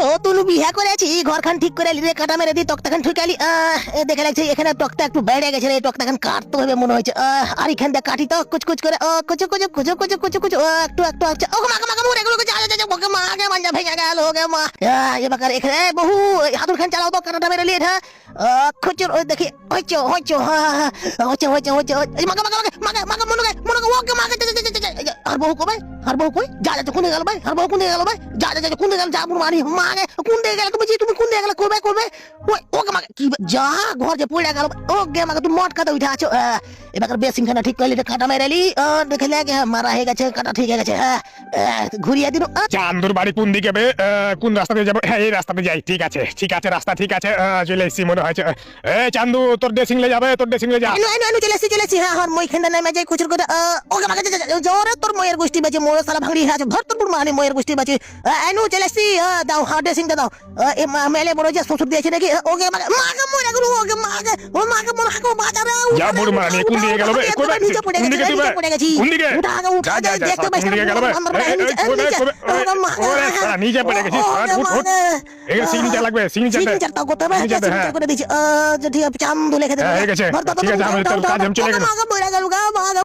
নতুন বিয়া করেছি, ঘরখান ঠিক করে রে, কাটা মেরে দি, তক্তাখান ঠুকালি। দেখে লাগছে এখানে তক্তা একটু বেড়ে গেছে রে, তক্তাখান কাটতে হবে মনে হয়েছে। আর এখান দিয়ে কাটি তো কুচকুচ করে, কুচু কুচু কুচু কুচু কুচু কুচু, একটু একটু আছে। ও মাকে মাকে মুড়ে গুলো যা যা ওকে মাকে মাঞ্জা ভেঙে গেল ওকে মা। এবার এখানে বহু হাতুর খান চালাও তো, কাটাটা মেরে লিয়ে খুচুর। ওই দেখি হইছো হইছো হচ্ছে হচ্ছে হচ্ছে মাকে মাকে মাকে মাকে মাকে মনে মনে ওকে মাকে। আর বহু কবে আর বহু কই যা যা কোনে গেল ভাই, আর বহু কোনে গেল ভাই, যা যা যা কোনে গেল, যা মারি মাকে কোন দিকে গেল তুমি, তুমি কোন দিকে গেল করবে করবে। ওকে মাকে কি যা ঘর যে পড়ে গেল ওকে মাকে, তুমি মটকাতে উঠে আছো। এবার বেসিং খানা ঠিক করলি, কাটা মেরেলি, দেখে লাগে মারা হয়ে গেছে, কাটা ঠিক হয়ে গেছে। ঘুরিয়ে দিন। চান্দুর বাড়ি কোন দিকে বে? কোন রাস্তা দিয়ে যাবো? হ্যাঁ এই রাস্তাতে যাই। ঠিক আছে ঠিক আছে, রাস্তা ঠিক আছে, চলে এসেছি মনে হয়েছে। চান্দু তোর ড্রেসিং লে যাবে, তোর ড্রেসিং লে যা। চলে এসেছি। হ্যাঁ মই খেন্দা নেমে যাই খুচুর করে। ওকে মাকে জোরে তোর ময়ের গোষ্ঠী বাজে, মোর সালা ভাঙড়ি আছে ভরতপুর মানে ময়ের গোষ্ঠী বাজে। আইনু চলে এসেছি। দাও হ্যাঁ ড্রেসিংটা দাও। মেলে বড় যে শ্বশুর দিয়েছে নাকি, ওকে মাকে মাকে মরে গেল, ওকে মাকে ও মাকে মনে হাকো বাজারে যা বুড় মানে কোন দিকে গেল বে? কোন দিকে তুই কোন দিকে? কোন দিকে? উঠা যা দেখতে পাইছ কোন দিকে গেল বে? ওরে নিচে পড়ে গেছিস। এই সিগনেচার লাগবে, সিগনেচার তাও করতে হবে। সিগনেচার করে দিয়েছি। ঠিক আছে চান্দু লিখে দেব। হয়ে গেছে ঠিক আছে, আমি চল কাজ আমি চলে গেলাম। মাকে মরে গেল গা।